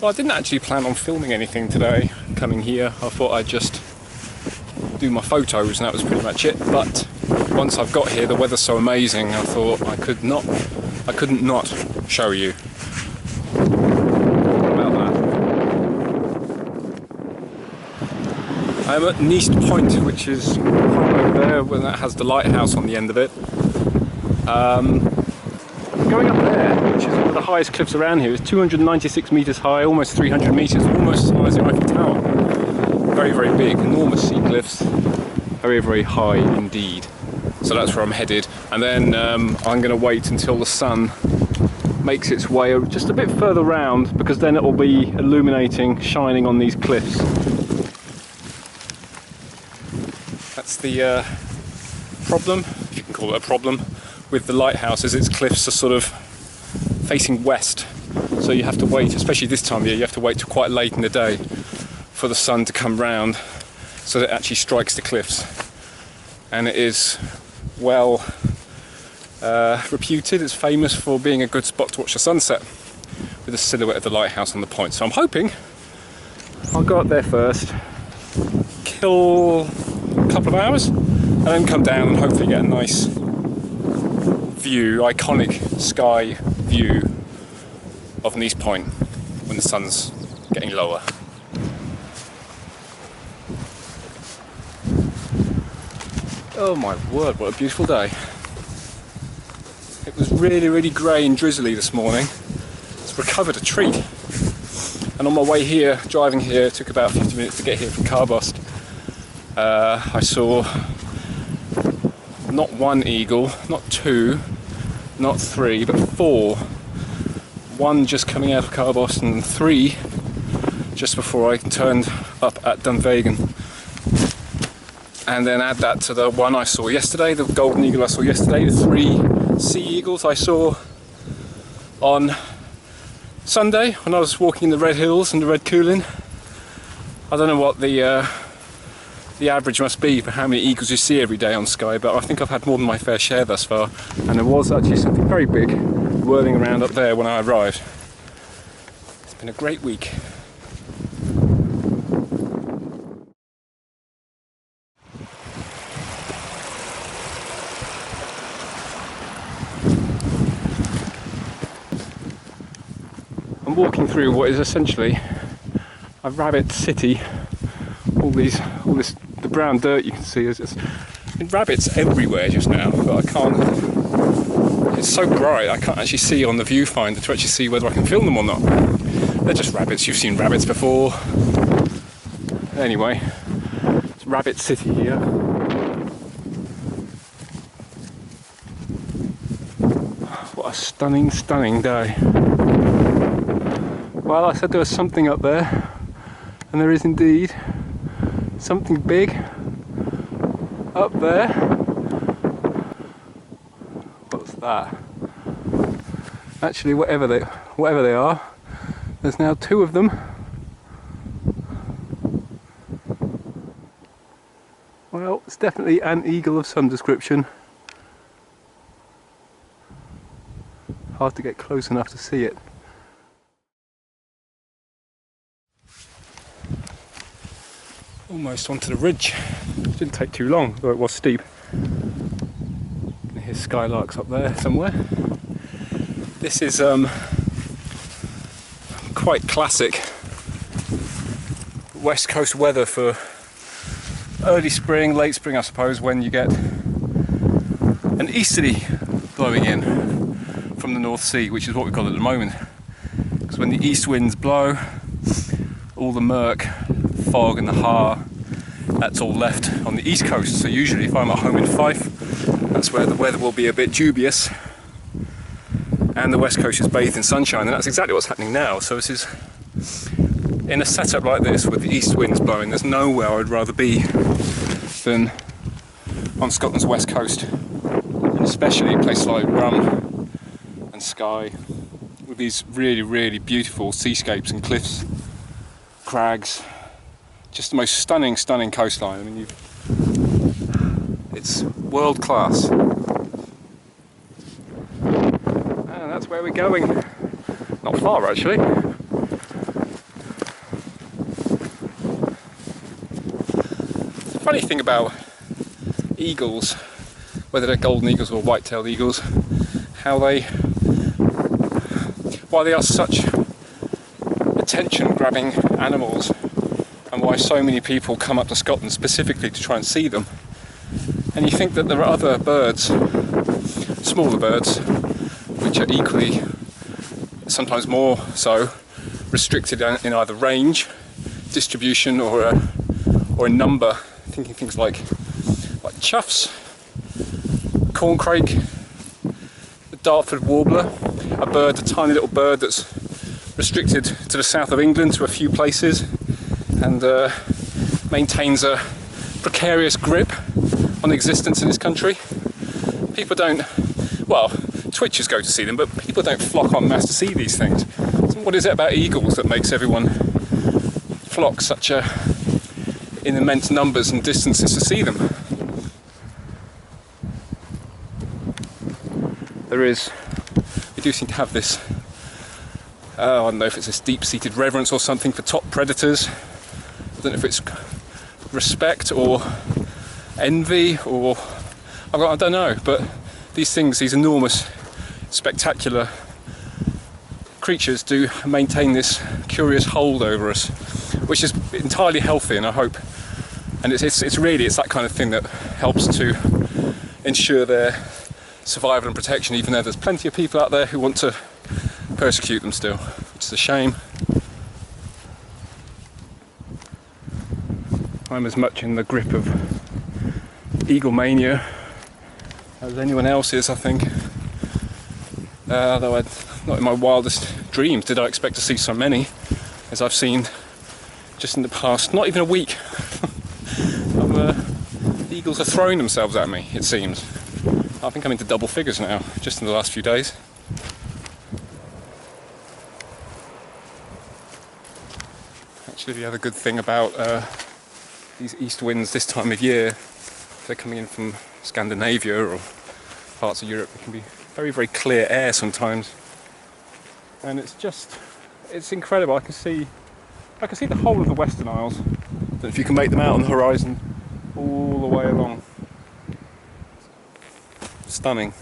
Well, I didn't actually plan on filming anything today coming here. I thought I'd just do my photos and that was pretty much it. But once I've got here, the weather's so amazing, I thought I couldn't not show you. What about that? I'm at East Point, which is over there, when that has the lighthouse on the end of it. Going up there, which is one of the highest cliffs around here, is 296 metres high, almost 300 metres, almost as high as the Eiffel Tower. Very, very big, enormous sea cliffs, very, very high indeed. So that's where I'm headed, and then I'm going to wait until the sun makes its way just a bit further round, because then it will be illuminating, shining on these cliffs. That's the problem, if you can call it a problem, with the lighthouse, is its cliffs are sort of facing west, so you have to wait, especially this time of year, you have to wait till quite late in the day for the sun to come round so that it actually strikes the cliffs. And it is well reputed, it's famous for being a good spot to watch the sunset with the silhouette of the lighthouse on the point. So I'm hoping I'll go up there first, kill a couple of hours, and then come down and hopefully get a nice view, iconic Skye view of East Point when the sun's getting lower. Oh my word, what a beautiful day. It was really, really grey and drizzly this morning. It's recovered a treat. And on my way here, driving here, it took about 50 minutes to get here from Carbost. I saw not one eagle, not two, not three, but four. One just coming out of Carbost and three just before I turned up at Benvironment. And then add that to the one I saw yesterday, the golden eagle I saw yesterday, the three sea eagles I saw on Sunday when I was walking in the Red Hills and the Red Coolin. I don't know what the average must be for how many eagles you see every day on Skye, but I think I've had more than my fair share thus far. And there was actually something very big whirling around up there when I arrived. It's been a great week. I'm walking through what is essentially a rabbit city. All this, the brown dirt you can see is rabbits everywhere just now, but I can't. It's so bright I can't actually see on the viewfinder to actually see whether I can film them or not. They're just rabbits. You've seen rabbits before. Anyway, it's Rabbit City here. What a stunning, stunning day. Well, I said there was something up there, and there is indeed something big up there. What's that? Actually, whatever they are, there's now two of them. Well, it's definitely an eagle of some description. Hard to get close enough to see it. Almost onto the ridge. It didn't take too long, though it was steep. You can hear skylarks up there somewhere. This is quite classic west coast weather for early spring, late spring I suppose, when you get an easterly blowing in from the North Sea, which is what we've got at the moment. Because when the east winds blow, all the murk, fog and the haar, that's all left on the east coast. So usually if I'm at home in Fife, that's where the weather will be a bit dubious and the west coast is bathed in sunshine, and that's exactly what's happening now. So this is, in a setup like this with the east winds blowing, there's nowhere I'd rather be than on Scotland's west coast, and especially places like Rum and Skye with these really, really beautiful seascapes and cliffs, crags. Just the most stunning, stunning coastline. I mean, it's world class. And that's where we're going. Not far, actually. funny thing about eagles, whether they're golden eagles or white-tailed eagles, why they are such attention-grabbing animals, and why so many people come up to Scotland specifically to try and see them. And you think that there are other birds, smaller birds, which are equally, sometimes more so, restricted in either range, distribution, or a number. Thinking things like choughs, corncrake, the Dartford warbler, a tiny little bird that's restricted to the south of England to a few places, and maintains a precarious grip on existence in this country. People don't, well, twitchers go to see them, but people don't flock en masse to see these things. So what is it about eagles that makes everyone flock in immense numbers and distances to see them? We do seem to have this, I don't know if it's this deep-seated reverence or something for top predators. I don't know if it's respect or envy, or I don't know, but these enormous, spectacular creatures do maintain this curious hold over us, which is entirely healthy, and I hope, and it's that kind of thing that helps to ensure their survival and protection, even though there's plenty of people out there who want to persecute them still, which is a shame. I'm as much in the grip of eagle mania as anyone else is, I think. Though not in my wildest dreams did I expect to see so many as I've seen just in the past, not even a week. The eagles are throwing themselves at me, it seems. I think I'm into double figures now, just in the last few days. Actually, the other good thing about these east winds this time of year, if they're coming in from Scandinavia or parts of Europe, it can be very, very clear air sometimes. And it's incredible. I can see the whole of the Western Isles. I don't know if you can make them out on the horizon all the way along. Stunning.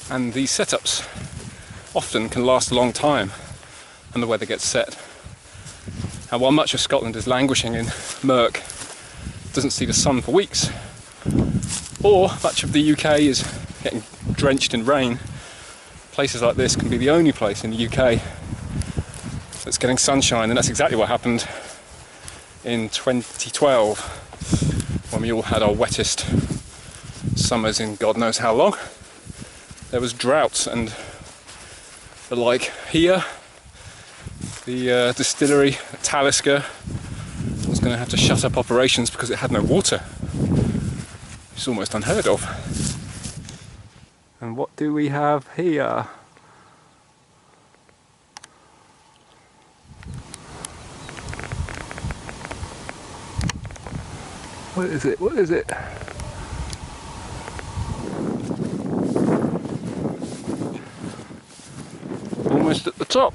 And these setups often can last a long time, and the weather gets set. And while much of Scotland is languishing in murk, doesn't see the sun for weeks, or much of the UK is getting drenched in rain, places like this can be the only place in the UK that's getting sunshine. And that's exactly what happened in 2012, when we all had our wettest summers in God knows how long. There was droughts and the like here. The distillery at Talisker was going to have to shut up operations because it had no water. It's almost unheard of. And what do we have here? What is it? What is it? Almost at the top.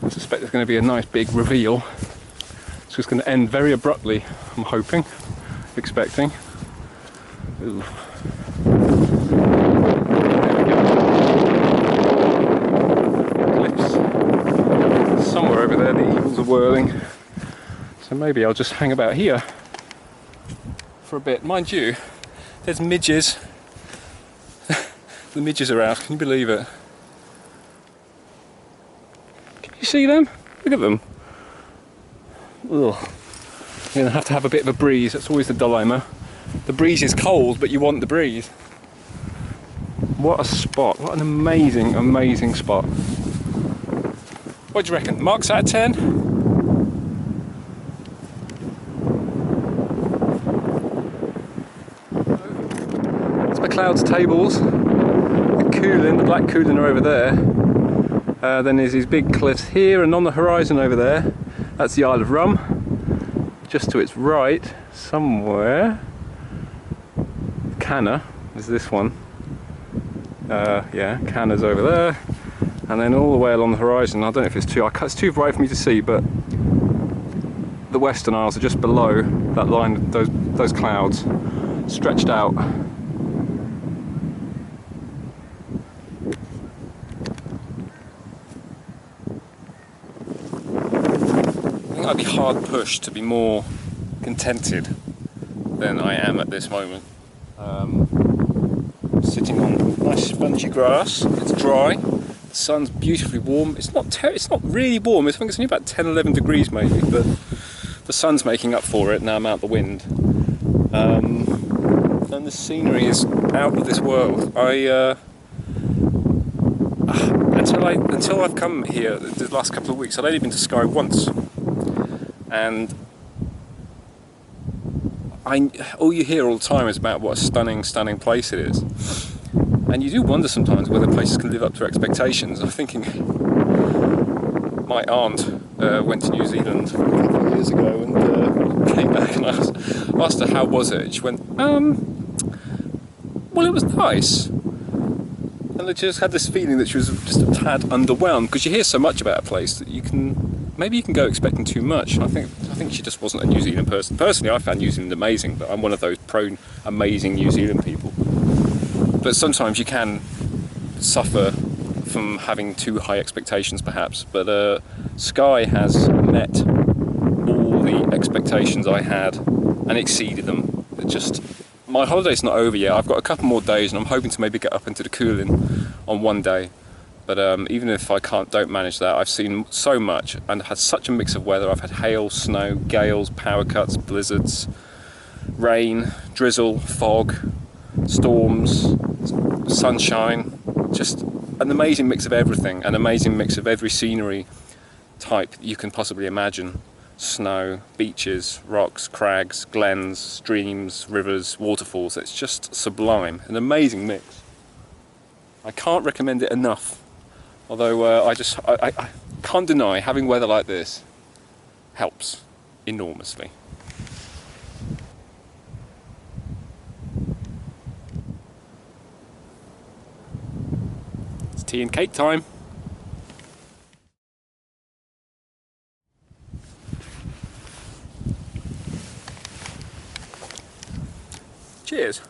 I suspect there's going to be a nice big reveal. So it's going to end very abruptly, I'm hoping, expecting. Ooh. Cliffs. Somewhere over there the eagles are whirling. So maybe I'll just hang about here for a bit. Mind you, there's midges. The midges are out, can you believe it? Can you see them? Look at them. Ugh. You're going to have a bit of a breeze, that's always the dilemma. The breeze is cold, but you want the breeze. What a spot, what an amazing, amazing spot. What do you reckon? Marks out of 10? Clouds tables, the Coolin, the Black Coolin are over there. Then there's these big cliffs here, and on the horizon over there, that's the Isle of Rum. Just to its right, somewhere, Canna is this one. Yeah, Canna's over there. And then all the way along the horizon, I don't know if it's it's too bright for me to see, but the Western Isles are just below that line, those clouds stretched out. I think I'd be hard pushed to be more contented than I am at this moment. Sitting on nice spongy grass, it's dry, the sun's beautifully warm. It's not really warm, I think it's only about 10-11 degrees maybe, but the sun's making up for it now I'm out the wind. And the scenery is out of this world. Until I've come here the last couple of weeks, I'd only been to Skye once, and all you hear all the time is about what a stunning place it is. And you do wonder sometimes whether places can live up to expectations. I'm thinking, my aunt went to New Zealand a couple of years ago and came back, and I asked her how was it. She went, well, it was nice. And I just had this feeling that she was just a tad underwhelmed, because you hear so much about a place that maybe you can go expecting too much. I think she just wasn't a New Zealand person. Personally, I found New Zealand amazing, but I'm one of those pro-amazing New Zealand people. But sometimes you can suffer from having too high expectations, perhaps. But Skye has met all the expectations I had and exceeded them. My holiday's not over yet. I've got a couple more days, and I'm hoping to maybe get up into the Cooling on one day. But even if I don't manage that, I've seen so much and had such a mix of weather. I've had hail, snow, gales, power cuts, blizzards, rain, drizzle, fog, storms, sunshine, just an amazing mix of everything, an amazing mix of every scenery type you can possibly imagine. Snow, beaches, rocks, crags, glens, streams, rivers, waterfalls. It's just sublime, an amazing mix. I can't recommend it enough. Although I can't deny having weather like this helps enormously. It's tea and cake time. Cheers.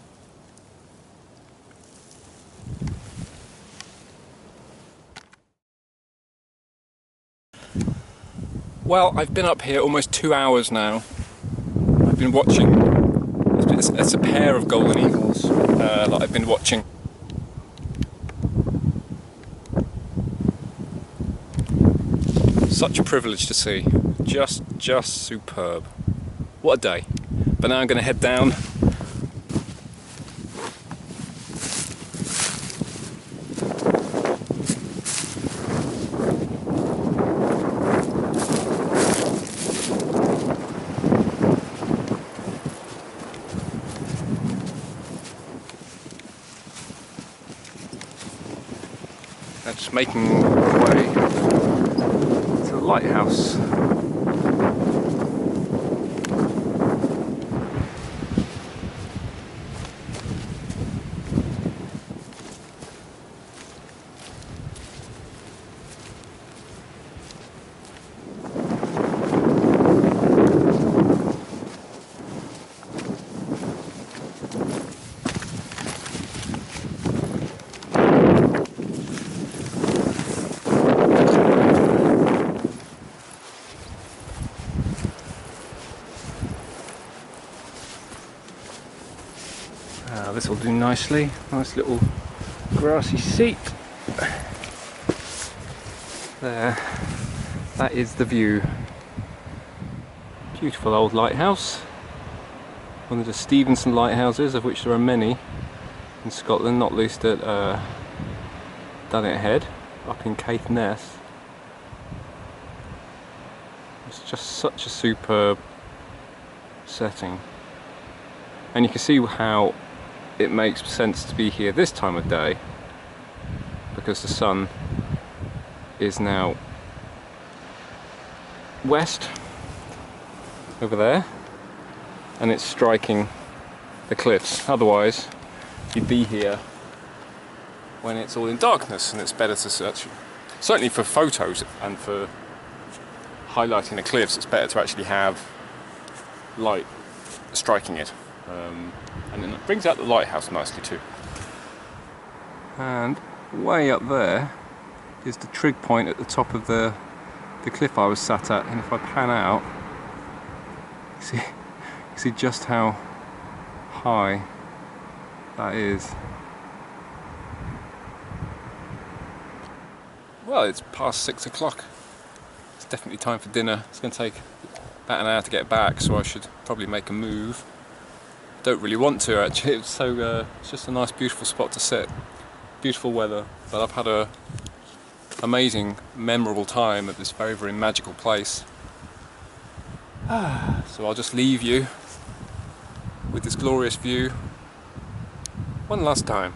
Well, I've been up here almost 2 hours now. I've been watching. It's a pair of golden eagles that I've been watching. Such a privilege to see. Just superb. What a day. But now I'm going to head down. Just making our way to the lighthouse. This will do nicely. Nice little grassy seat. There. That is the view. Beautiful old lighthouse. One of the Stevenson lighthouses, of which there are many in Scotland, not least at Dunnet Head, up in Caithness. It's just such a superb setting. And you can see how it makes sense to be here this time of day, because the sun is now west over there and it's striking the cliffs. Otherwise you'd be here when it's all in darkness, and it's better to certainly for photos and for highlighting the cliffs, it's better to actually have light striking it, and then it brings out the lighthouse nicely too. And way up there is the trig point at the top of the cliff I was sat at, and if I pan out, you see just how high that is. Well, it's past 6 o'clock. It's definitely time for dinner. It's going to take about an hour to get back, so I should probably make a move. Don't really want to actually. It's just a nice, beautiful spot to sit. Beautiful weather, but I've had a amazing, memorable time at this very, very magical place. So I'll just leave you with this glorious view one last time.